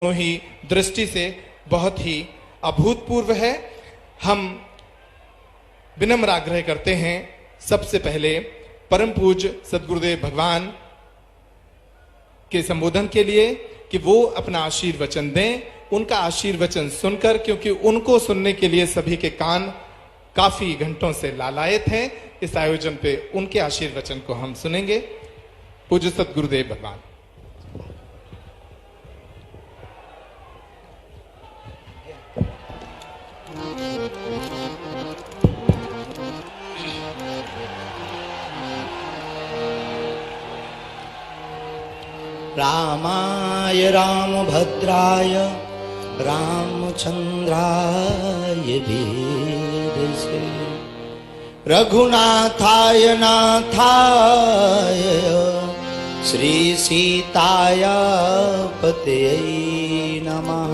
ही दृष्टि से बहुत ही अभूतपूर्व है। हम विनम्र आग्रह करते हैं सबसे पहले परम पूज्य सद्गुरुदेव भगवान के संबोधन के लिए कि वो अपना आशीर्वचन दें। उनका आशीर्वचन सुनकर, क्योंकि उनको सुनने के लिए सभी के कान काफी घंटों से लालायत हैं, इस आयोजन पे उनके आशीर्वचन को हम सुनेंगे। पूज्य सद्गुरुदेव भगवान। रामाय रामभद्राय रामचंद्राय वेदसे रघुनाथाय नाथाय श्री सीताय पतये नमः।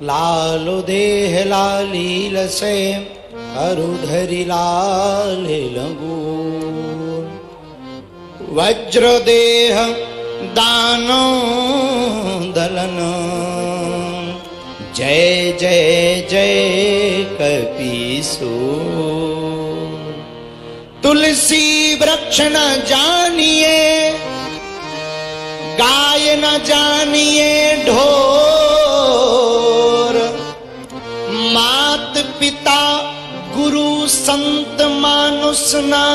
लालो देह लालील से अरुधरि लाल लगू वज्र देह दानो दलन जय जय जय कपीसु। तुलसी वृक्ष न जानिए गाय न जानिए ढोर मात पिता गुरु संत मानुष ना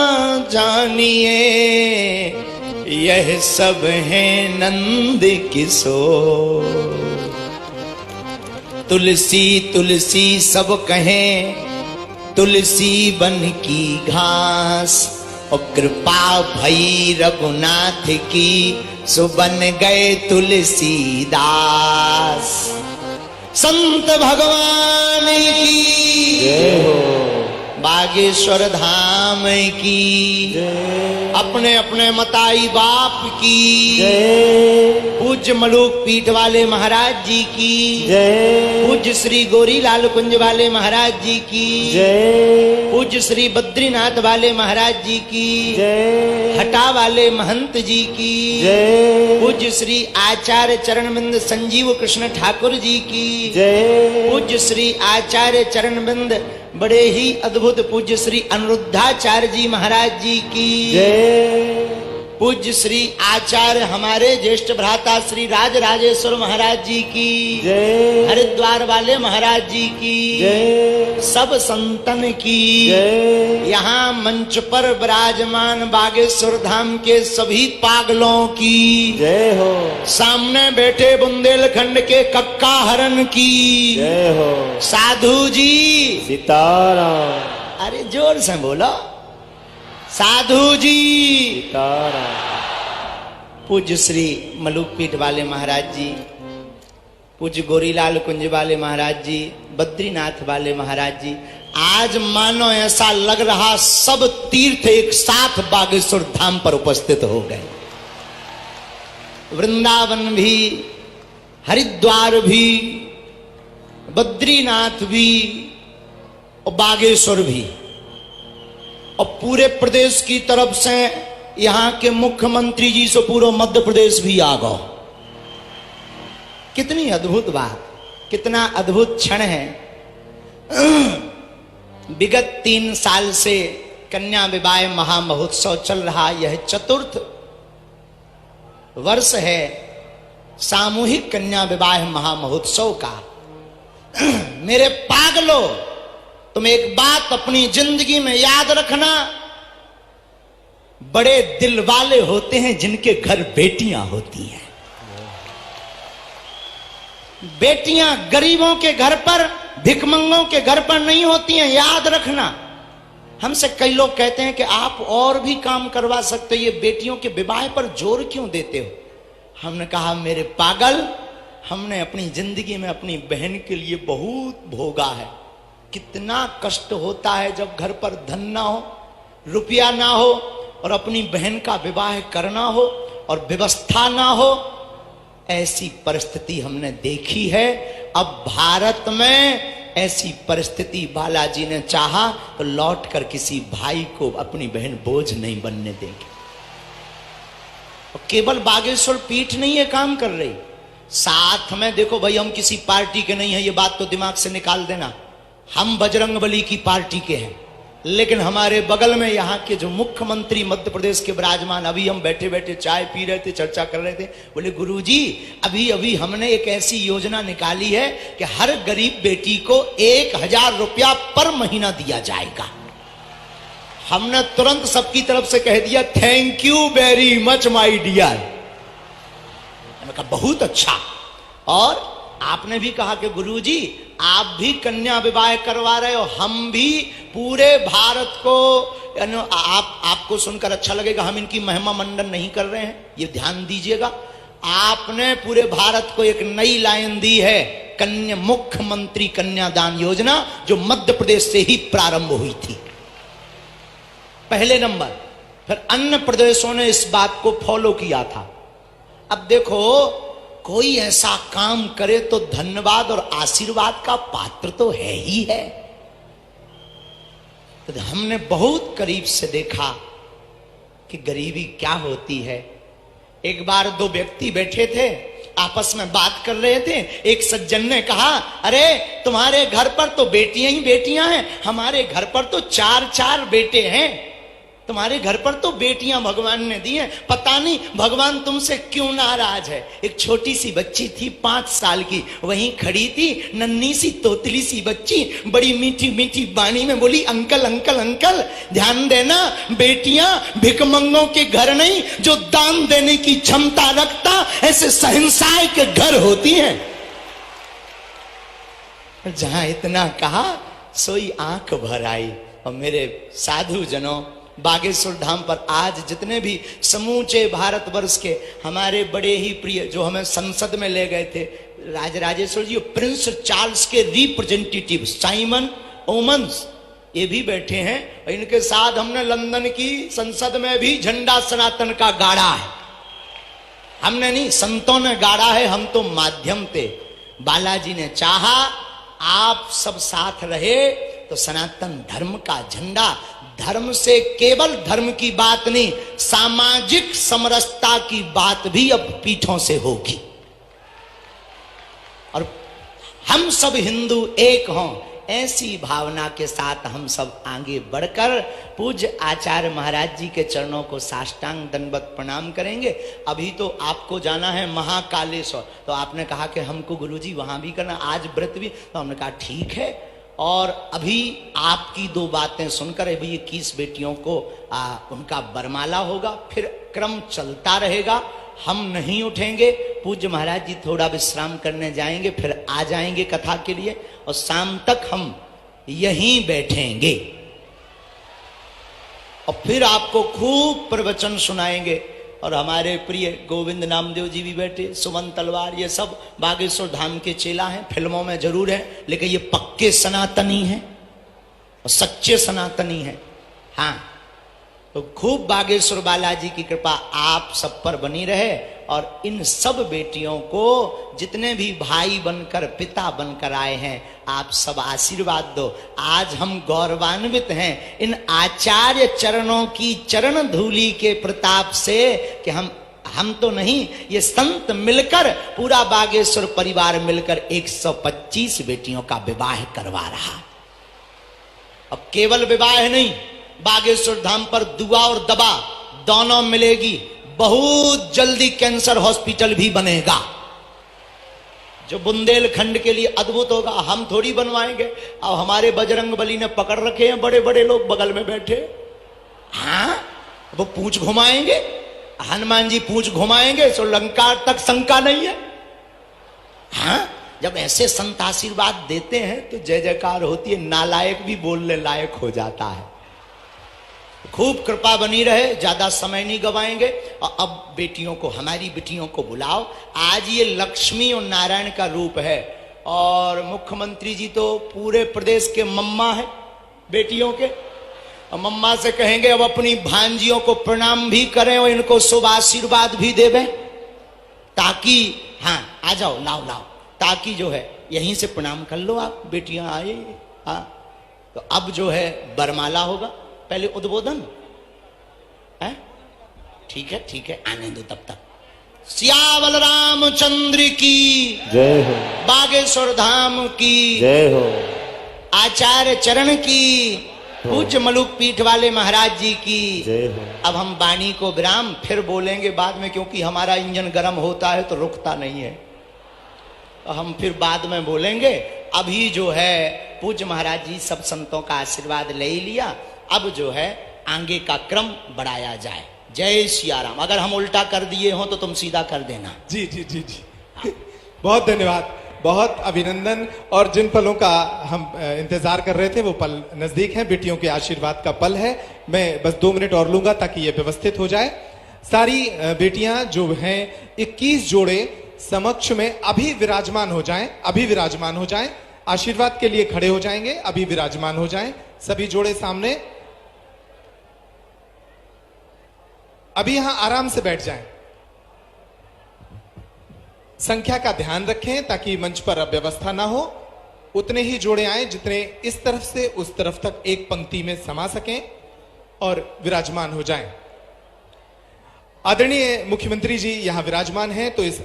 जानिए यह सब है नंद किशोर। तुलसी तुलसी सब कहें तुलसी बन की घास और कृपा भई रघुनाथ की सो बन गए तुलसीदास। संत भगवान की जय हो, बागेश्वर धाम की अपने अपने मताई बाप की जय, पूज्य मलूक पीठ वाले महाराज जी की जय, पूज्य श्री गोरी लाल कुंज वाले महाराज जी की जय, पूज्य श्री बद्रीनाथ वाले महाराज जी की जय, हटा वाले महंत जी की जय, पूज्य श्री आचार्य चरणबिंद संजीव कृष्ण ठाकुर जी की जय, पूज्य श्री आचार्य चरणबिंद बड़े ही अद्भुत पूज्य श्री अनिरुद्धाचार्य जी महाराज जी की जय, पूज्य श्री आचार्य हमारे ज्येष्ठ भ्राता श्री राज राजेश्वर महाराज जी की जय, हरिद्वार वाले महाराज जी की जय, सब संतन की जय, यहाँ मंच पर विराजमान बागेश्वर धाम के सभी पागलों की जय हो, सामने बैठे बुंदेलखंड के कक्का हरन की जय हो, साधु जी सीताराम। अरे जोर से बोलो, साधु जी सीताराम। पूज्य श्री मलूक पीठ वाले महाराज जी, पूज्य गोरीलाल कुंज वाले महाराज जी, बद्रीनाथ वाले महाराज जी, आज मानो ऐसा लग रहा सब तीर्थ एक साथ बागेश्वर धाम पर उपस्थित हो गए। वृंदावन भी, हरिद्वार भी, बद्रीनाथ भी और बागेश्वर भी, और पूरे प्रदेश की तरफ से यहाँ के मुख्यमंत्री जी से पूरा मध्य प्रदेश भी आ गया। कितनी अद्भुत बात, कितना अद्भुत क्षण है। विगत 3 साल से कन्या विवाह महामहोत्सव चल रहा, यह 4th वर्ष है सामूहिक कन्या विवाह महामहोत्सव का। मेरे पागलो, तुम एक बात अपनी जिंदगी में याद रखना, बड़े दिल वाले होते हैं जिनके घर बेटियां होती हैं। बेटियां गरीबों के घर पर, भिखमंगों के घर पर नहीं होती हैं, याद रखना। हमसे कई लोग कहते हैं कि आप और भी काम करवा सकते हो, ये बेटियों के विवाह पर जोर क्यों देते हो? हमने कहा मेरे पागल, हमने अपनी जिंदगी में अपनी बहन के लिए बहुत भोगा है। कितना कष्ट होता है जब घर पर धन ना हो, रुपया ना हो और अपनी बहन का विवाह करना हो और व्यवस्था ना हो। ऐसी परिस्थिति हमने देखी है। अब भारत में ऐसी परिस्थिति बालाजी ने चाहा तो लौट कर किसी भाई को अपनी बहन बोझ नहीं बनने देंगे। और केवल बागेश्वर पीठ नहीं है काम कर रही, साथ में देखो भाई, हम किसी पार्टी के नहीं है, ये बात तो दिमाग से निकाल देना। हम बजरंगबली की पार्टी के हैं, लेकिन हमारे बगल में यहाँ के जो मुख्यमंत्री मध्य प्रदेश के विराजमान, अभी हम बैठे बैठे चाय पी रहे थे, चर्चा कर रहे थे, बोले गुरुजी अभी अभी हमने एक ऐसी योजना निकाली है कि हर गरीब बेटी को 1000 रुपया पर महीना दिया जाएगा। हमने तुरंत सबकी तरफ से कह दिया thank you very much my dear. मैंने कहा बहुत अच्छा। और आपने भी कहा कि गुरुजी आप भी कन्या विवाह करवा रहे हो, हम भी पूरे भारत को, आपको सुनकर अच्छा लगेगा, हम इनकी महिमा मंडन नहीं कर रहे हैं, ये ध्यान दीजिएगा। आपने पूरे भारत को एक नई लाइन दी है, कन्या मुख्यमंत्री कन्यादान योजना, जो मध्य प्रदेश से ही प्रारंभ हुई थी, पहले नंबर। फिर अन्य प्रदेशों ने इस बात को फॉलो किया था। अब देखो, कोई ऐसा काम करे तो धन्यवाद और आशीर्वाद का पात्र तो है ही है। तो हमने बहुत करीब से देखा कि गरीबी क्या होती है। एक बार दो व्यक्ति बैठे थे, आपस में बात कर रहे थे। एक सज्जन ने कहा, अरे तुम्हारे घर पर तो बेटियां ही बेटियां हैं, हमारे घर पर तो 4 बेटे हैं। तुम्हारे घर पर तो बेटियां भगवान ने दी हैं, पता नहीं भगवान तुमसे क्यों नाराज है। एक छोटी सी बच्ची थी 5 साल की, वहीं खड़ी थी, नन्ही सी तोतली सी बच्ची, बड़ी मीठी मीठी बाणी में बोली, अंकल अंकल अंकल ध्यान देना, बेटियां भिकमंगों के घर नहीं, जो दान देने की क्षमता रखता ऐसे सहनसाय के घर होती हैं। जहां इतना कहा सोई आंख भर आई। और मेरे साधु जनों, बागेश्वर धाम पर आज जितने भी समूचे भारतवर्ष के हमारे बड़े ही प्रिय, जो हमें संसद में ले गए थे, राजराजेश्वर जी, प्रिंस चार्ल्स के रिप्रेजेंटेटिव साइमन ओमन्स, ये भी बैठे हैं। इनके साथ हमने लंदन की संसद में भी झंडा सनातन का गाड़ा है। हमने नहीं, संतों ने गाड़ा है, हम तो माध्यम थे। बालाजी ने चाहा आप सब साथ रहे तो सनातन धर्म का झंडा, धर्म से केवल धर्म की बात नहीं, सामाजिक समरसता की बात भी अब पीठों से होगी। और हम सब हिंदू एक हों, ऐसी भावना के साथ हम सब आगे बढ़कर पूज्य आचार्य महाराज जी के चरणों को साष्टांग दंडवत प्रणाम करेंगे। अभी तो आपको जाना है महाकालेश्वर, तो आपने कहा कि हमको गुरुजी वहां भी करना, आज व्रत भी, तो हमने कहा ठीक है। और अभी आपकी 2 बातें सुनकर अभी 21 बेटियों को उनका बरमाला होगा, फिर क्रम चलता रहेगा। हम नहीं उठेंगे, पूज्य महाराज जी थोड़ा विश्राम करने जाएंगे, फिर आ जाएंगे कथा के लिए, और शाम तक हम यहीं बैठेंगे और फिर आपको खूब प्रवचन सुनाएंगे। और हमारे प्रिय गोविंद नामदेव जी भी बैठे, सुमन तलवार, ये सब बागेश्वर धाम के चेला हैं, फिल्मों में जरूर है, लेकिन ये पक्के सनातनी हैं और सच्चे सनातनी हैं। हाँ, तो खूब बागेश्वर बालाजी की कृपा आप सब पर बनी रहे। और इन सब बेटियों को, जितने भी भाई बनकर पिता बनकर आए हैं, आप सब आशीर्वाद दो। आज हम गौरवान्वित हैं इन आचार्य चरणों की चरण धूलि के प्रताप से कि हम तो नहीं, ये संत मिलकर, पूरा बागेश्वर परिवार मिलकर 125 बेटियों का विवाह करवा रहा। अब केवल विवाह नहीं, बागेश्वर धाम पर दुआ और दवा दोनों मिलेगी। बहुत जल्दी कैंसर हॉस्पिटल भी बनेगा, जो बुंदेलखंड के लिए अद्भुत होगा। हम थोड़ी बनवाएंगे, अब हमारे बजरंगबली ने पकड़ रखे हैं बड़े बड़े लोग बगल में बैठे। हाँ, वो पूंछ घुमाएंगे, हनुमान जी पूंछ घुमाएंगे, सो लंका तक शंका नहीं है। हाँ, जब ऐसे संत आशीर्वाद देते हैं तो जय जयकार होती है, नालायक भी बोलने लायक हो जाता है। खूब कृपा बनी रहे, ज्यादा समय नहीं गवाएंगे। और अब बेटियों को, हमारी बेटियों को बुलाओ। आज ये लक्ष्मी और नारायण का रूप है, और मुख्यमंत्री जी तो पूरे प्रदेश के मम्मा है बेटियों के, और मम्मा से कहेंगे अब अपनी भांजियों को प्रणाम भी करें और इनको शुभ आशीर्वाद भी देवें, ताकि हाँ आ जाओ, लाओ लाओ, ताकि जो है यहीं से प्रणाम कर लो आप, बेटियां आए। हाँ, तो अब जो है बरमाला होगा, पहले उद्बोधन है, ठीक है ठीक है, आने दो तब तक। सियावल रामचंद्र की जय हो, बागेश्वर धाम की जय हो, आचार्य चरण की, पूज्य मलुक पीठ वाले महाराज जी की जय हो। अब हम वाणी को विराम फिर बोलेंगे बाद में, क्योंकि हमारा इंजन गर्म होता है तो रुकता नहीं है, तो हम फिर बाद में बोलेंगे। अभी जो है पूज्य महाराज जी सब संतों का आशीर्वाद ले ही लिया, अब जो है आगे का क्रम बढ़ाया जाए। जय सिया राम। अगर हम उल्टा कर दिए हो तो तुम सीधा कर देना। जी जी जी जी, बहुत धन्यवाद, बहुत अभिनंदन। और जिन पलों का हम इंतजार कर रहे थे वो पल नजदीक हैं, बेटियों के आशीर्वाद का पल है। मैं बस 2 मिनट और लूंगा ताकि ये व्यवस्थित हो जाए। सारी बेटियां जो हैं 21 जोड़े समक्ष में अभी विराजमान हो जाएं, अभी विराजमान हो जाएं, आशीर्वाद के लिए खड़े हो जाएंगे, अभी विराजमान हो जाएं सभी जोड़े सामने। अभी यहां आराम से बैठ जाएं, संख्या का ध्यान रखें ताकि मंच पर अव्यवस्था ना हो। उतने ही जोड़े आए जितने इस तरफ से उस तरफ तक एक पंक्ति में समा सकें और विराजमान हो जाएं। आदरणीय मुख्यमंत्री जी यहां विराजमान हैं, तो इस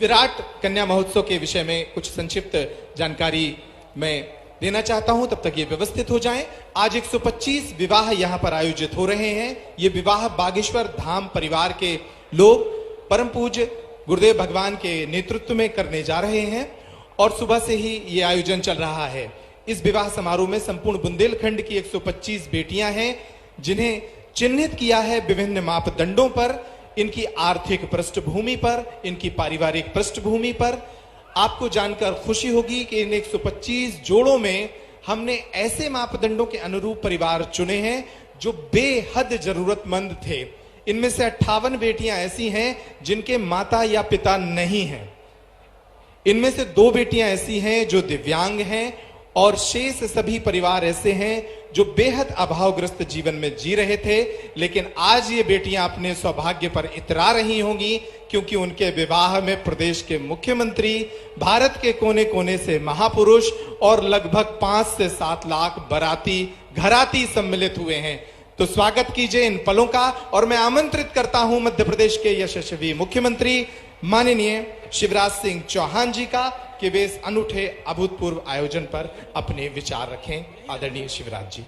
विराट कन्या महोत्सव के विषय में कुछ संक्षिप्त जानकारी मैं देना चाहता हूं, तब तक ये व्यवस्थित हो जाएं। आज 125 विवाह यहां पर आयोजित हो रहे हैं। ये विवाह बागेश्वर धाम परिवार के लोग परम पूज्य गुरुदेव भगवान के नेतृत्व में करने जा रहे हैं और सुबह से ही ये आयोजन चल रहा है। इस विवाह समारोह में संपूर्ण बुंदेलखंड की 125 बेटियां हैं, जिन्हें चिन्हित किया है विभिन्न मापदंडों पर, इनकी आर्थिक पृष्ठभूमि पर, इनकी पारिवारिक पृष्ठभूमि पर। आपको जानकर खुशी होगी कि इन 125 जोड़ों में हमने ऐसे मापदंडों के अनुरूप परिवार चुने हैं जो बेहद जरूरतमंद थे। इनमें से 58 बेटियां ऐसी हैं जिनके माता या पिता नहीं हैं। इनमें से 2 बेटियां ऐसी हैं जो दिव्यांग हैं और शेष सभी परिवार ऐसे हैं जो बेहद अभावग्रस्त जीवन में जी रहे थे। लेकिन आज ये बेटियां अपने सौभाग्य पर इतरा रही होंगी क्योंकि उनके विवाह में प्रदेश के मुख्यमंत्री, भारत के कोने कोने से महापुरुष और लगभग 5 से 7 लाख बाराती घराती सम्मिलित हुए हैं। तो स्वागत कीजिए इन पलों का। और मैं आमंत्रित करता हूं मध्य प्रदेश के यशस्वी मुख्यमंत्री माननीय शिवराज सिंह चौहान जी का कि वे इस अनूठे अभूतपूर्व आयोजन पर अपने विचार रखें। आदरणीय शिवराज जी।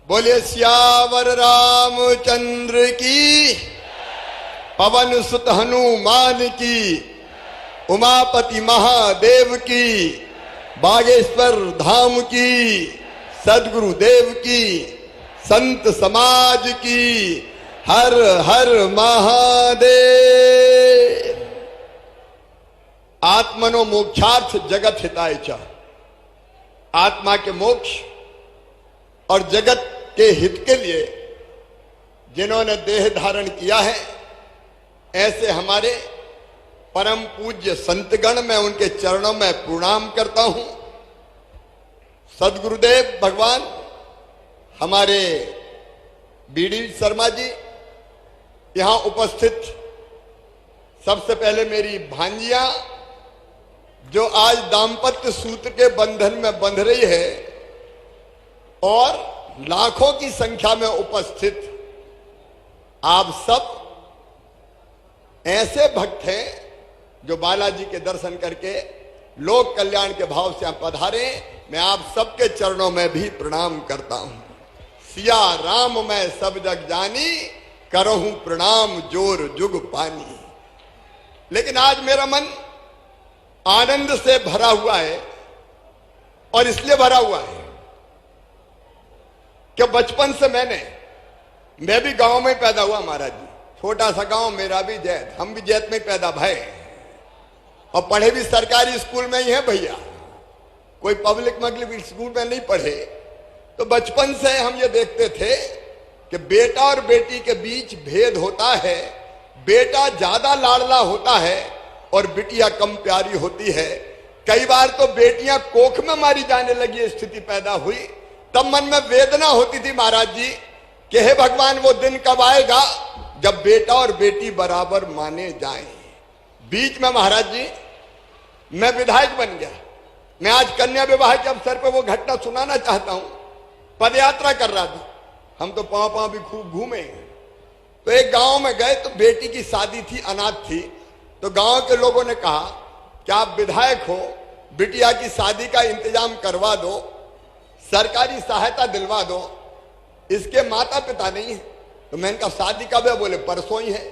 बोले सियावर रामचंद्र की, पवन सुत हनुमान की, उमापति महादेव की, बागेश्वर धाम की, सदगुरु देव की, संत समाज की, हर हर महादेव। आत्मनो मोक्षार्थ जगत हिताय च, आत्मा के मोक्ष और जगत के हित के लिए जिन्होंने देह धारण किया है, ऐसे हमारे परम पूज्य संतगण, मैं उनके चरणों में प्रणाम करता हूं। सदगुरुदेव भगवान हमारे बीडी शर्मा जी, यहां उपस्थित सबसे पहले मेरी भांजिया जो आज दाम्पत्य सूत्र के बंधन में बंध रही है, और लाखों की संख्या में उपस्थित आप सब ऐसे भक्त हैं जो बालाजी के दर्शन करके लोक कल्याण के भाव से आप पधारे। मैं आप सबके चरणों में भी प्रणाम करता हूं। सिया राम मैं सब जग जानी, करहूं प्रणाम जोर जुग पानी। लेकिन आज मेरा मन आनंद से भरा हुआ है, और इसलिए भरा हुआ है कि बचपन से मैं भी गांव में पैदा हुआ महाराज जी। छोटा सा गांव मेरा भी जैत, हम भी जैत में पैदा भय, और पढ़े भी सरकारी स्कूल में ही है भैया, कोई पब्लिक मगलिक स्कूल में नहीं पढ़े। तो बचपन से हम ये देखते थे कि बेटा और बेटी के बीच भेद होता है, बेटा ज्यादा लाडला होता है और बिटिया कम प्यारी होती है। कई बार तो बेटियां कोख में मारी जाने लगी स्थिति पैदा हुई, तब मन में वेदना होती थी महाराज जी कि हे भगवान वो दिन कब आएगा जब बेटा और बेटी बराबर माने जाएं। बीच में महाराज जी मैं विधायक बन गया। मैं आज कन्या विवाह के अवसर पर वो घटना सुनाना चाहता हूं। पदयात्रा कर रहा था, हम तो पांव पांव भी खूब घूमे। तो एक गांव में गए तो बेटी की शादी थी, अनाथ थी। तो गांव के लोगों ने कहा कि आप विधायक हो, बिटिया की शादी का इंतजाम करवा दो, सरकारी सहायता दिलवा दो, इसके माता पिता नहीं है। तो मैंने कहा शादी कब है? बोले परसों ही है।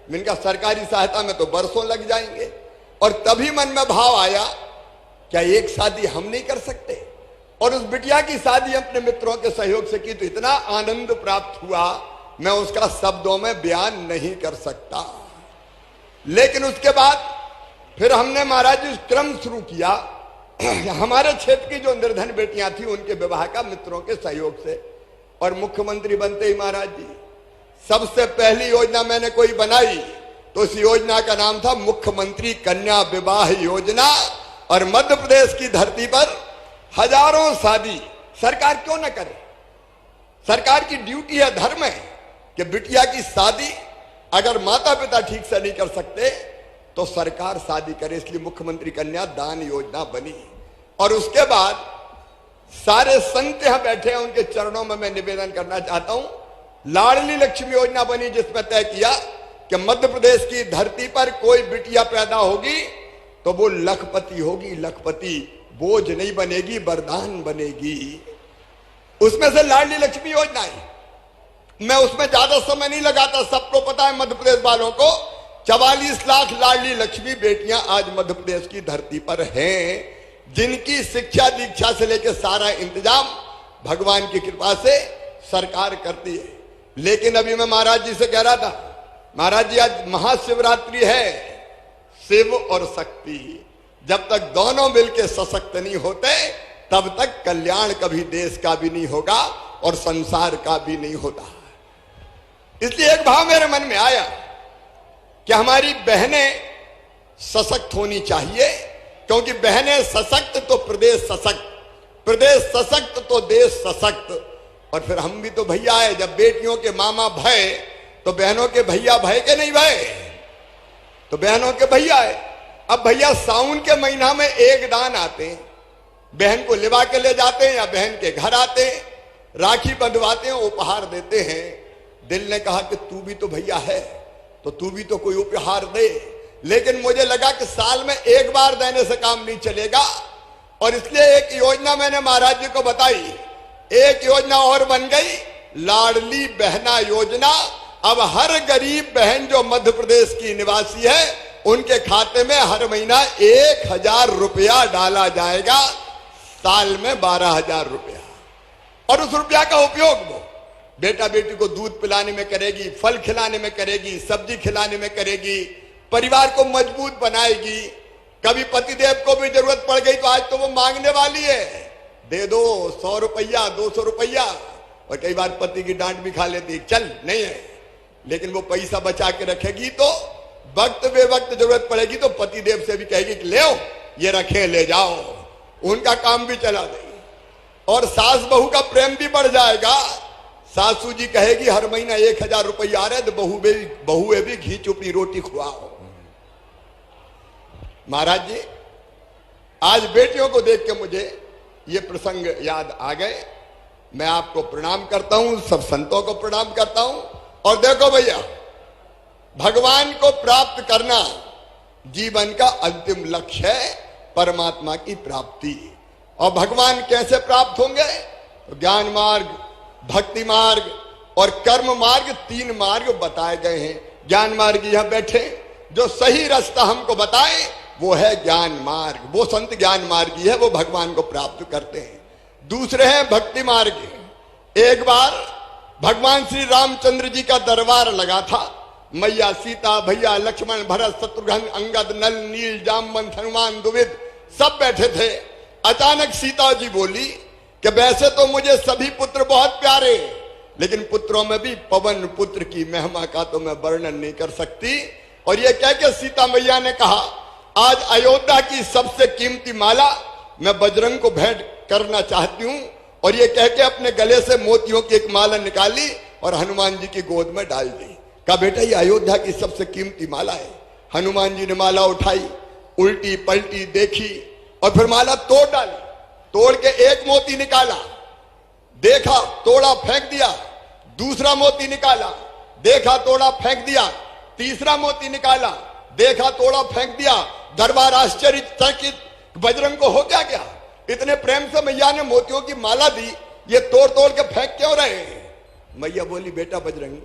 मैंने कहा सरकारी सहायता में तो बरसों लग जाएंगे। और तभी मन में भाव आया, क्या एक शादी हम नहीं कर सकते? और उस बिटिया की शादी अपने मित्रों के सहयोग से की तो इतना आनंद प्राप्त हुआ, मैं उसका शब्दों में बयान नहीं कर सकता। लेकिन उसके बाद फिर हमने महाराज जी क्रम शुरू किया। हमारे क्षेत्र की जो निर्धन बेटियां थी उनके विवाह का मित्रों के सहयोग से। और मुख्यमंत्री बनते ही महाराज जी सबसे पहली योजना मैंने कोई बनाई तो उस योजना का नाम था मुख्यमंत्री कन्या विवाह योजना। और मध्य प्रदेश की धरती पर हजारों शादी सरकार क्यों न करे? सरकार की ड्यूटी है, धर्म है कि बिटिया की शादी अगर माता पिता ठीक से नहीं कर सकते तो सरकार शादी करे। इसलिए मुख्यमंत्री कन्या दान योजना बनी। और उसके बाद सारे संत यहां बैठे हैं, उनके चरणों में मैं निवेदन करना चाहता हूं, लाडली लक्ष्मी योजना बनी जिसमें तय किया कि मध्य प्रदेश की धरती पर कोई बिटिया पैदा होगी तो वो लखपति होगी, लखपति, बोझ नहीं बनेगी, वरदान बनेगी। उसमें से लाडली लक्ष्मी योजना है। मैं उसमें ज्यादा समय नहीं लगाता, सबको पता है मध्य प्रदेश वालों को 44 लाख लाडली लक्ष्मी बेटियां आज मध्य प्रदेश की धरती पर हैं, जिनकी शिक्षा दीक्षा से लेकर सारा इंतजाम भगवान की कृपा से सरकार करती है। लेकिन अभी मैं महाराज जी से कह रहा था, महाराज जी आज महाशिवरात्रि है, शिव और शक्ति, जब तक दोनों मिलकर सशक्त नहीं होते तब तक कल्याण कभी देश का भी नहीं होगा और संसार का भी नहीं होता। इसलिए एक भाव मेरे मन में आया कि हमारी बहनें सशक्त होनी चाहिए, क्योंकि बहनें सशक्त तो प्रदेश सशक्त, प्रदेश सशक्त तो देश सशक्त। और फिर हम भी तो भैया है, जब बेटियों के मामा भय तो बहनों के भैया भय के नहीं भय, तो बहनों के भैया है। अब भैया सावन के महीना में एक दान आते हैं, बहन को लिवा के ले जाते हैं या बहन के घर आते हैं, राखी बंधवाते हैं, उपहार देते हैं। दिल ने कहा कि तू भी तो भैया है तो तू भी तो कोई उपहार दे। लेकिन मुझे लगा कि साल में एक बार देने से काम नहीं चलेगा, और इसलिए एक योजना मैंने महाराज जी को बताई। एक योजना और बन गई, लाडली बहना योजना। अब हर गरीब बहन जो मध्य प्रदेश की निवासी है उनके खाते में हर महीना 1000 रुपया डाला जाएगा, साल में 12,000 रुपया। और उस रुपया का उपयोग वो बेटा बेटी को दूध पिलाने में करेगी, फल खिलाने में करेगी, सब्जी खिलाने में करेगी, परिवार को मजबूत बनाएगी। कभी पतिदेव को भी जरूरत पड़ गई तो आज तो वो मांगने वाली है, दे दो 100 रुपया 200 रुपया। और कई बार पति की डांट भी खा लेती, चल नहीं है, लेकिन वो पैसा बचा के रखेगी तो वक्त बेवक्त जरूरत पड़ेगी तो पतिदेव से भी कहेगी कि ले आओ, ये रखे ले जाओ, उनका काम भी चला देगी। और सास बहू का प्रेम भी बढ़ जाएगा। सासू जी कहेगी हर महीना 1000 रुपया आ रहे तो बहुए भी घी चुपड़ी रोटी खुआओ। महाराज जी आज बेटियों को देख के मुझे ये प्रसंग याद आ गए। मैं आपको प्रणाम करता हूं, सब संतों को प्रणाम करता हूं। और देखो भैया, भगवान को प्राप्त करना जीवन का अंतिम लक्ष्य है, परमात्मा की प्राप्ति। और भगवान कैसे प्राप्त होंगे? तो ज्ञान मार्ग, भक्ति मार्ग और कर्म मार्ग, 3 मार्ग बताए गए हैं। ज्ञान मार्ग यहां बैठे, जो सही रास्ता हमको बताए वो है ज्ञान मार्ग, वो संत ज्ञान मार्गी है, वो भगवान को प्राप्त करते हैं। दूसरे हैं भक्ति मार्ग। एक बार भगवान श्री रामचंद्र जी का दरबार लगा था, मैया सीता, भैया लक्ष्मण, भरत, शत्रुघ्न, अंगद, नल, नील, जामवंत, हनुमान, द्विविद सब बैठे थे। अचानक सीता जी बोली कि वैसे तो मुझे सभी पुत्र बहुत प्यारे, लेकिन पुत्रों में भी पवन पुत्र की महिमा का तो मैं वर्णन नहीं कर सकती। और ये कह के सीता मैया ने कहा, आज अयोध्या की सबसे कीमती माला मैं बजरंग को भेंट करना चाहती हूं। और ये कह के अपने गले से मोतियों की एक माला निकाली और हनुमान जी की गोद में डाल दी। कहा बेटा ये अयोध्या की सबसे कीमती माला है। हनुमान जी ने माला उठाई, उल्टी पलटी देखी और फिर माला तोड़ डाली। तोड़ के एक मोती निकाला, देखा, तोड़ा, फेंक दिया, दूसरा मोती निकाला, देखा तोड़ा फेंक दिया, तीसरा मोती निकाला, देखा तोड़ा फेंक दिया। दरबार आश्चर्यचकित, बजरंग को हो क्या गया? इतने प्रेम से मैया ने मोतियों की माला दी, ये तोड़ तोड़ के फेंक क्यों रहे हैं? मैया बोली, बेटा बजरंग,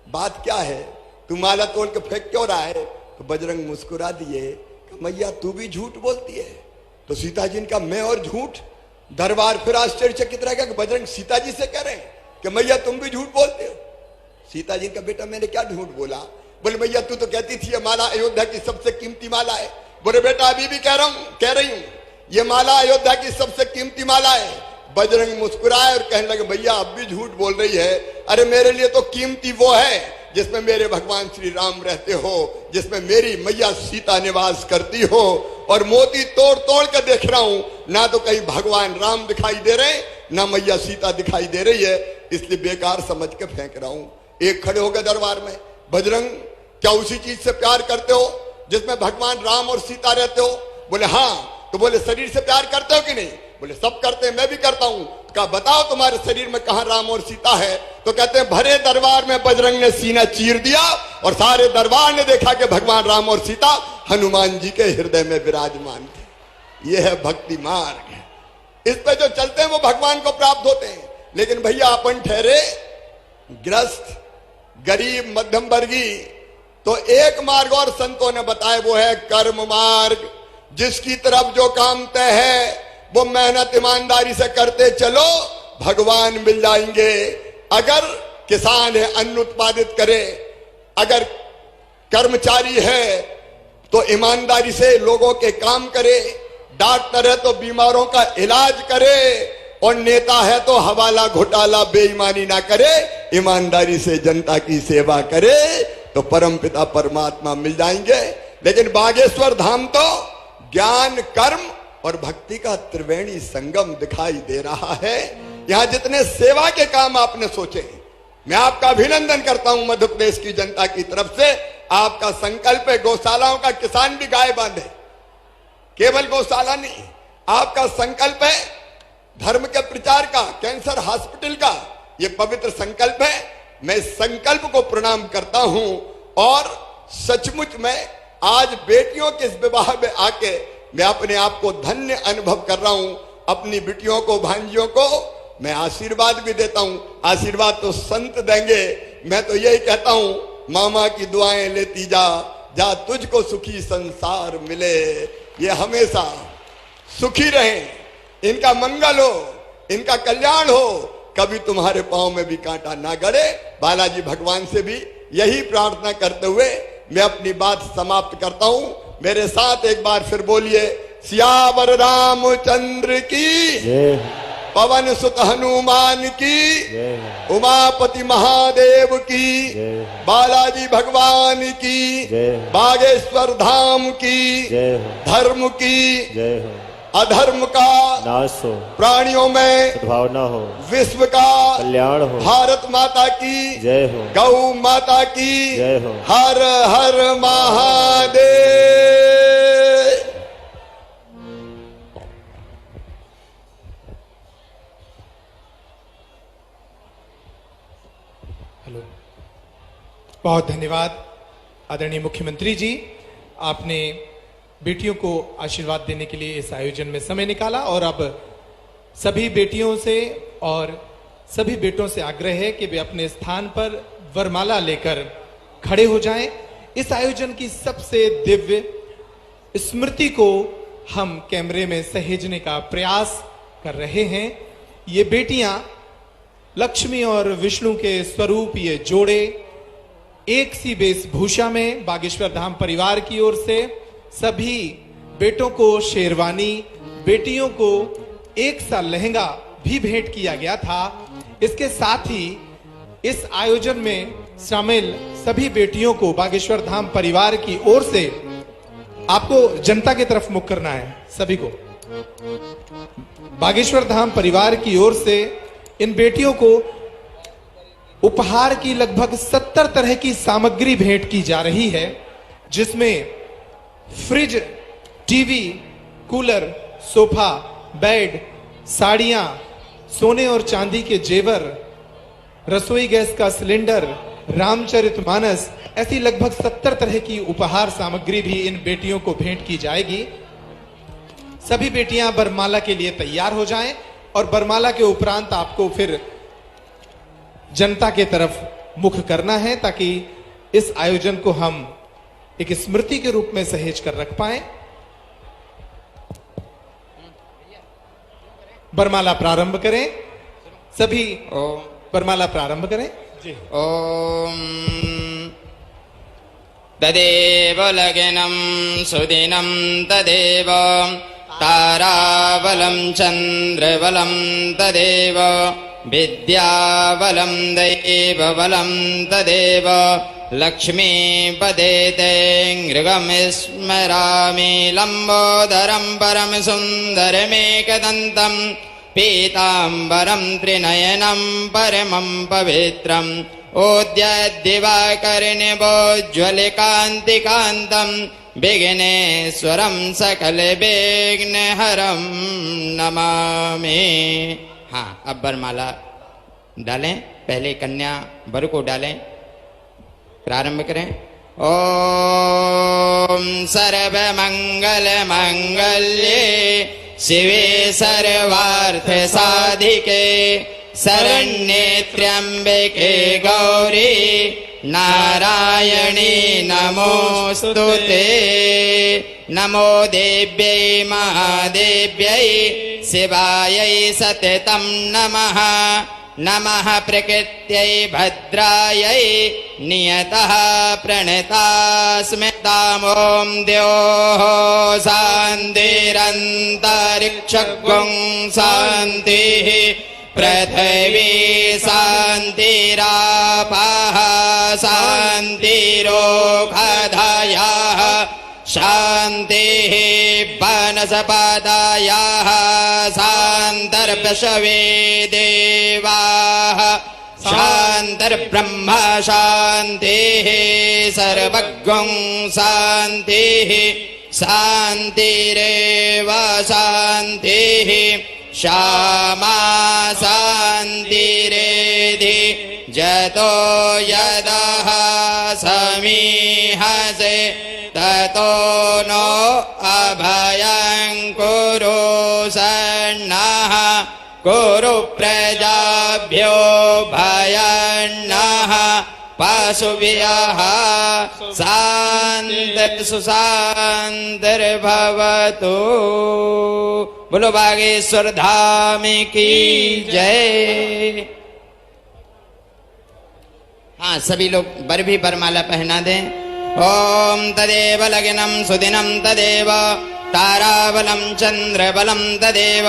बात क्या है, तू माला तोड़ के फेंक क्यों रहा है? तो बजरंग मुस्कुरा दिए, मैया तू भी झूठ बोलती है। तो सीता जी ने कहा, मैं और झूठ? दरबार फिर आश्चर्यचकित रह गया कि बजरंग सीता जी से कह रहे हैं कि मैया तुम भी झूठ बोलते हो। सीता जी का, बेटा मैंने क्या झूठ बोला? बोले, मैया तू तो कहती थी ये माला अयोध्या की सबसे कीमती माला है। बोले, बेटा अभी भी कह रही हूं ये माला अयोध्या की सबसे कीमती माला है। बजरंग मुस्कुराए और कहने लगे, भैया अब भी झूठ बोल रही है। अरे मेरे लिए तो कीमती वो है जिसमें मेरे भगवान श्री राम रहते हो, जिसमें मेरी मैया सीता निवास करती हो। और मोती तोड़ तोड़ कर देख रहा हूं, ना तो कहीं भगवान राम दिखाई दे रहे, ना मैया सीता दिखाई दे रही है, इसलिए बेकार समझ के फेंक रहा हूं। एक खड़े हो गए दरबार में, बजरंग क्या उसी चीज से प्यार करते हो जिसमें भगवान राम और सीता रहते हो? बोले हाँ। तो बोले, शरीर से प्यार करते हो कि नहीं? बोले, सब करते हैं, मैं भी करता हूं। कहा, बताओ तुम्हारे शरीर में कहां राम और सीता है? तो कहते हैं, भरे दरबार में बजरंग ने सीना चीर दिया और सारे दरबार ने देखा कि भगवान राम और सीता हनुमान जी के हृदय में विराजमान थे। यह है भक्ति मार्ग। इस पे जो चलते हैं वो भगवान को प्राप्त होते हैं। लेकिन भैया अपन ठहरे ग्रस्त, गरीब, मध्यम वर्गीय, तो एक मार्ग और संतों ने बताया, वो है कर्म मार्ग। जिसकी तरफ जो काम तय है वो मेहनत ईमानदारी से करते चलो, भगवान मिल जाएंगे। अगर किसान है अन्न उत्पादित करे, अगर कर्मचारी है तो ईमानदारी से लोगों के काम करे, डॉक्टर है तो बीमारों का इलाज करे, और नेता है तो हवाला घोटाला बेईमानी ना करे, ईमानदारी से जनता की सेवा करे, तो परमपिता परमात्मा मिल जाएंगे। लेकिन बागेश्वर धाम तो ज्ञान, कर्म और भक्ति का त्रिवेणी संगम दिखाई दे रहा है। यहां जितने सेवा के काम आपने सोचे, मैं आपका अभिनंदन करता हूं मध्य प्रदेश की जनता की तरफ से। आपका संकल्प है गौशालाओं का, किसान भी गाय बांधे, केवल गौशाला नहीं। आपका संकल्प है धर्म के प्रचार का, कैंसर हॉस्पिटल का, ये पवित्र संकल्प है। मैं इस संकल्प को प्रणाम करता हूं और सचमुच में आज बेटियों के इस विवाह में आके मैं अपने आप को धन्य अनुभव कर रहा हूं। अपनी बेटियों को, भांजियों को मैं आशीर्वाद भी देता हूं। आशीर्वाद तो संत देंगे, मैं तो यही कहता हूं, मामा की दुआएं लेती जा, जा तुझको सुखी संसार मिले। ये हमेशा सुखी रहें, इनका मंगल हो, इनका कल्याण हो, कभी तुम्हारे पांव में भी कांटा ना गड़े। बालाजी भगवान से भी यही प्रार्थना करते हुए मैं अपनी बात समाप्त करता हूं। मेरे साथ एक बार फिर बोलिए, सियावर रामचंद्र की जय, पवन सुत हनुमान की जय, उमापति महादेव की जय, बालाजी भगवान की जय, बागेश्वर धाम की जय, धर्म की जय, अधर्म का नाश हो, प्राणियों में सद्भावना हो, विश्व का कल्याण हो, भारत माता की जय हो, गौ माता की जय हो, हर हर महादेव। हेलो, बहुत धन्यवाद आदरणीय मुख्यमंत्री जी, आपने बेटियों को आशीर्वाद देने के लिए इस आयोजन में समय निकाला। और अब सभी बेटियों से और सभी बेटों से आग्रह है कि वे अपने स्थान पर वरमाला लेकर खड़े हो जाएं। इस आयोजन की सबसे दिव्य स्मृति को हम कैमरे में सहेजने का प्रयास कर रहे हैं। ये बेटियां लक्ष्मी और विष्णु के स्वरूप, ये जोड़े एक सी वेशभूषा में बागेश्वर धाम परिवार की ओर से सभी बेटों को शेरवानी, बेटियों को एक सा लहंगा भी भेंट किया गया था। इसके साथ ही इस आयोजन में शामिल सभी बेटियों को बागेश्वर धाम परिवार की ओर से, आपको जनता की तरफ मुख करना है, सभी को बागेश्वर धाम परिवार की ओर से इन बेटियों को उपहार की लगभग 70 तरह की सामग्री भेंट की जा रही है, जिसमें fridge, TV, cooler, sofa, bed, साड़ियां, सोने और चांदी के जेवर, रसोई गैस का सिलेंडर, रामचरितमानस, ऐसी लगभग 70 तरह की उपहार सामग्री भी इन बेटियों को भेंट की जाएगी। सभी बेटियां बरमाला के लिए तैयार हो जाएं और बरमाला के उपरांत आपको फिर जनता के तरफ मुख करना है ताकि इस आयोजन को हम एक स्मृति के रूप में सहेज कर रख पाए। बरमाला प्रारंभ करें, सभी बरमाला प्रारंभ करें। जी। ओम तदेव लग्नं सुदिनं तदेव ताराबलं चन्द्रबलं तदेव विद्याबलं दैवबलं तदेव लक्ष्मीपदेते नृगं स्मरामि लम्बोदरं परम सुन्दरमेकदन्तं पीताम्बरं त्रिनयनं परमं पवित्रम् ओद्यद्दिवाकर्णिवोज्ज्वलकान्तिकान्तं विघ्नेश्वरं सकलविघ्नहरं नमामि। हाँ, अब वरमाला डालें, पहले कन्या वर को डालें, प्रारंभ करें। ओम सर्वमंगल मंगल्ये शिवे सर्वार्थ साधिके शरण्ये त्र्यंबके गौरी नारायणी नमोस्तुते। नमो देव्यै महादेव्यै शिवायै सततं नमः। नमः प्रकृत्यै भद्रायै नियतः प्रणतास्मि। ॐ द्योः शान्तिरन्तरिक्षं शान्तिः पृथिवी शान्तिरापः शान्तिरोषधयः शान्तिः वनस्पतयः शान्तर्पशवे देवाः शान्तिर्ब्रह्म शान्तिः सर्वज्ञं शान्तिः शान्तिरेव शान्तिः श्यामा शान्तिरेधि जतो यदः समीहसे ततो नो अभयं कुरु सन्नः कुरु प्रजाभ्यो भयन्नः पशुभ्यः शान्तिर्भवतु। बोलो बागेश्वर धाम की जय। हाँ, सभी लोग वर भी वरमाला पहना दें। ओम तदेव लग्नं सुदिनं तदेव ताराबलं चन्द्रबलं तदेव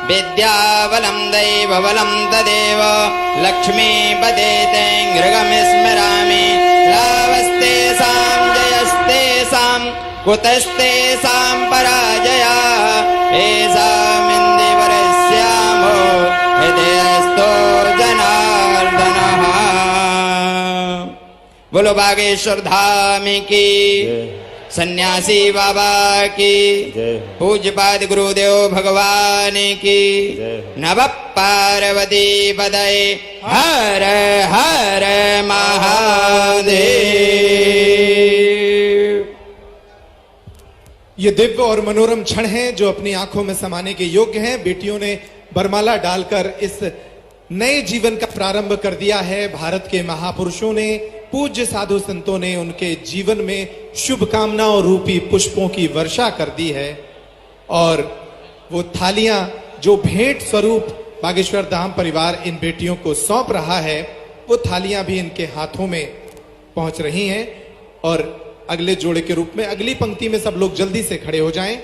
विद्याबलं दैवबलं तदेव लक्ष्मीपदेते नृगं स्मरामि लाभस्तेषां जयस्तेषां कुतस्तेषां पराजया येषामिन्दिवरस्यामो हृदयस्थो जनार्दनः। बोलो बागेश्वर धाम की, सन्यासी बाबा की, पूज्यपाद गुरुदेव भगवान की, नमः पार्वती पदये हर हर महादेव। ये दिव्य और मनोरम क्षण हैं जो अपनी आंखों में समाने के योग्य हैं। बेटियों ने बरमाला डालकर इस नए जीवन का प्रारंभ कर दिया है। भारत के महापुरुषों ने, पूज्य साधु संतों ने उनके जीवन में शुभकामनाओं रूपी पुष्पों की वर्षा कर दी है और वो थालियां जो भेंट स्वरूप बागेश्वर धाम परिवार इन बेटियों को सौंप रहा है, वो थालियां भी इनके हाथों में पहुंच रही हैं। और अगले जोड़े के रूप में अगली पंक्ति में सब लोग जल्दी से खड़े हो जाएं।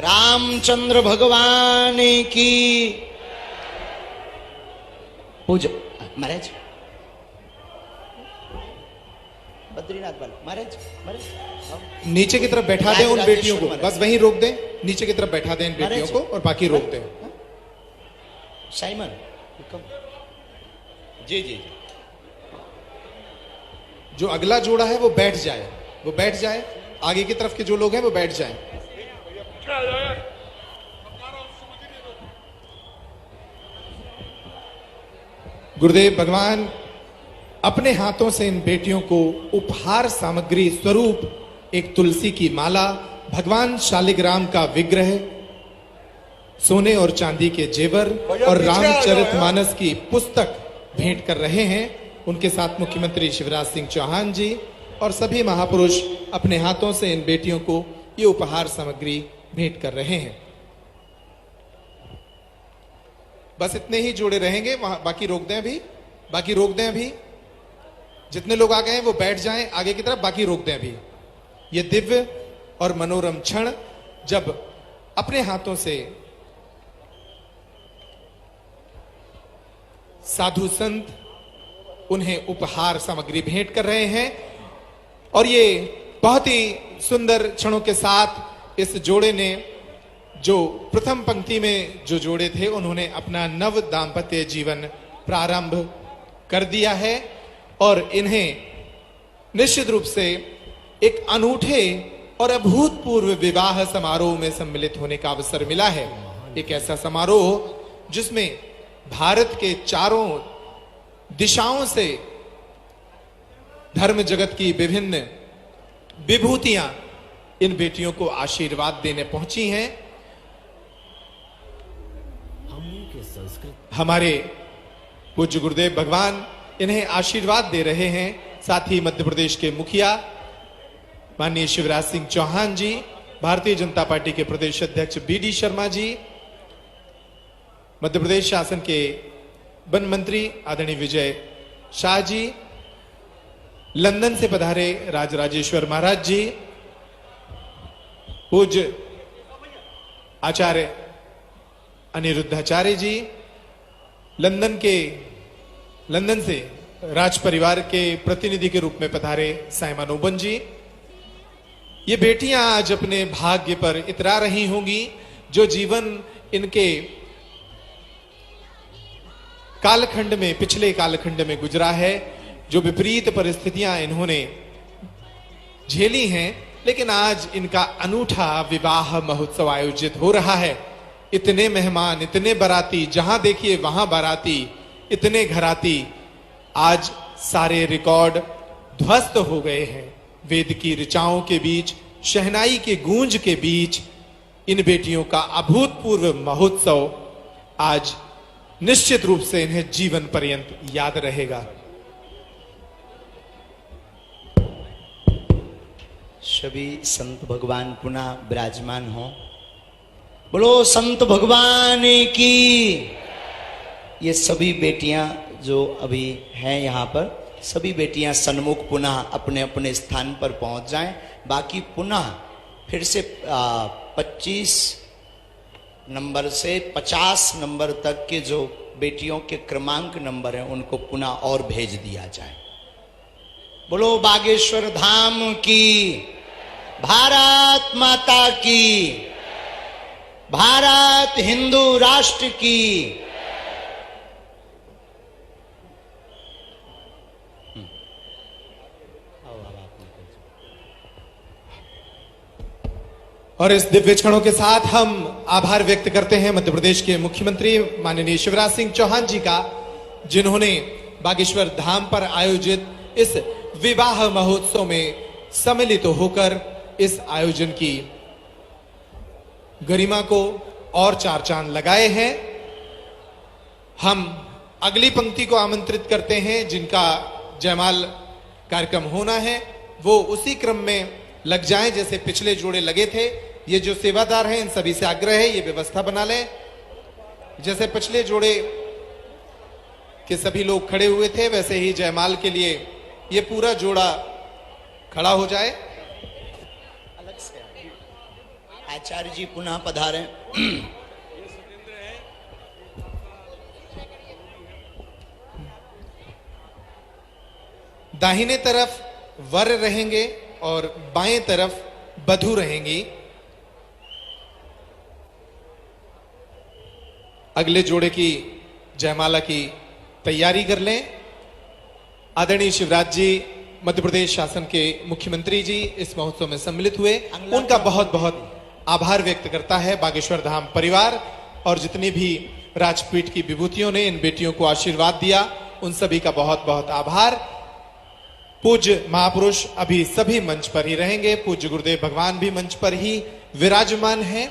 रामचंद्र भगवान की पूजा। महाराज बद्रीनाथ वाला महाराज, नीचे की तरफ बैठा दें उन बेटियों को, बस वहीं रोक दें। नीचे की तरफ बैठा दें इन बेटियों को और बाकी रोक दें। साइमन जी जी, जो अगला जोड़ा है वो बैठ जाए। वो बैठ जाए, आगे की तरफ के जो लोग हैं वो बैठ जाएं। गुरुदेव भगवान अपने हाथों से इन बेटियों को उपहार सामग्री स्वरूप एक तुलसी की माला, भगवान शालिग्राम का विग्रह, सोने और चांदी के जेवर और रामचरितमानस की पुस्तक भेंट कर रहे हैं। उनके साथ मुख्यमंत्री शिवराज सिंह चौहान जी और सभी महापुरुष अपने हाथों से इन बेटियों को ये उपहार सामग्री भेंट कर रहे हैं। बस इतने ही जोड़े रहेंगे, वहां बाकी रोक दें अभी, बाकी रोक दें अभी। जितने लोग आ गए हैं वो बैठ जाएं आगे की तरफ, बाकी रोक दें अभी। ये दिव्य और मनोरम क्षण जब अपने हाथों से साधु संत उन्हें उपहार सामग्री भेंट कर रहे हैं और ये बहुत ही सुंदर क्षणों के साथ इस जोड़े ने, जो प्रथम पंक्ति में जो जोड़े थे, उन्होंने अपना नव दाम्पत्य जीवन प्रारंभ कर दिया है और इन्हें निश्चित रूप से एक अनूठे और अभूतपूर्व विवाह समारोह में सम्मिलित होने का अवसर मिला है। एक ऐसा समारोह जिसमें भारत के चारों दिशाओं से धर्म जगत की विभिन्न विभूतियां इन बेटियों को आशीर्वाद देने पहुंची हैं। हमारे पूज्य गुरुदेव भगवान इन्हें आशीर्वाद दे रहे हैं। साथ ही मध्य प्रदेश के मुखिया माननीय शिवराज सिंह चौहान जी, भारतीय जनता पार्टी के प्रदेश अध्यक्ष BD शर्मा जी, मध्य प्रदेश शासन के वन मंत्री आदरणीय विजय शाह जी, लंदन से पधारे राजराजेश्वर महाराज जी, पूज्य आचार्य अनिरुद्धाचार्य जी, लंदन से राज परिवार के प्रतिनिधि के रूप में पधारे साइमन ओबन जी। ये बेटियां आज अपने भाग्य पर इतरा रही होंगी जो जीवन इनके कालखंड में, पिछले कालखंड में गुजरा है, जो विपरीत परिस्थितियां इन्होंने झेली हैं, लेकिन आज इनका अनूठा विवाह महोत्सव आयोजित हो रहा है। इतने मेहमान, इतने बाराती, जहां देखिए वहां बाराती, इतने घराती, आज सारे रिकॉर्ड ध्वस्त हो गए हैं। वेद की ऋचाओं के बीच, शहनाई के गूंज के बीच इन बेटियों का अभूतपूर्व महोत्सव आज निश्चित रूप से इन्हें जीवन पर्यंत याद रहेगा। सभी संत भगवान पुनः विराजमान हो। बोलो संत भगवान की। ये सभी बेटियां जो अभी हैं यहाँ पर, सभी बेटियां सन्मुख पुनः अपने अपने स्थान पर पहुंच जाएं। बाकी पुनः फिर से 25 नंबर से 50 नंबर तक के जो बेटियों के क्रमांक नंबर हैं उनको पुनः और भेज दिया जाए। बोलो बागेश्वर धाम की, भारत माता की, भारत हिंदू राष्ट्र की। और इस दिव्य क्षणों के साथ हम आभार व्यक्त करते हैं मध्य प्रदेश के मुख्यमंत्री माननीय शिवराज सिंह चौहान जी का, जिन्होंने बागेश्वर धाम पर आयोजित इस विवाह महोत्सव में सम्मिलित होकर इस आयोजन की गरिमा को और चार चांद लगाए हैं। हम अगली पंक्ति को आमंत्रित करते हैं, जिनका जयमाल कार्यक्रम होना है, वो उसी क्रम में लग जाएं जैसे पिछले जोड़े लगे थे। ये जो सेवादार हैं इन सभी से आग्रह है ये व्यवस्था बना लें, जैसे पिछले जोड़े के सभी लोग खड़े हुए थे वैसे ही जयमाल के लिए ये पूरा जोड़ा खड़ा हो जाए। अलग से आचार्य जी पुनः पधारें। दाहिने तरफ वर रहेंगे और बाएं तरफ बधू रहेंगी। अगले जोड़े की जयमाला की तैयारी कर लें। आदरणीय शिवराज जी मध्य प्रदेश शासन के मुख्यमंत्री जी इस महोत्सव में सम्मिलित हुए, उनका बहुत बहुत आभार व्यक्त करता है बागेश्वर धाम परिवार। और जितनी भी राजपीठ की विभूतियों ने इन बेटियों को आशीर्वाद दिया, उन सभी का बहुत बहुत आभार। पूज्य महापुरुष अभी सभी मंच पर ही रहेंगे, पूज्य गुरुदेव भगवान भी मंच पर ही विराजमान हैं।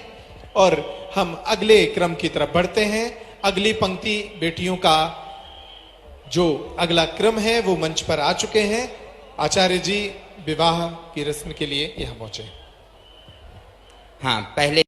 और हम अगले क्रम की तरफ बढ़ते हैं। अगली पंक्ति बेटियों का जो अगला क्रम है वो मंच पर आ चुके हैं। आचार्य जी विवाह की रस्म के लिए यहाँ पहुंचे। हाँ, पहले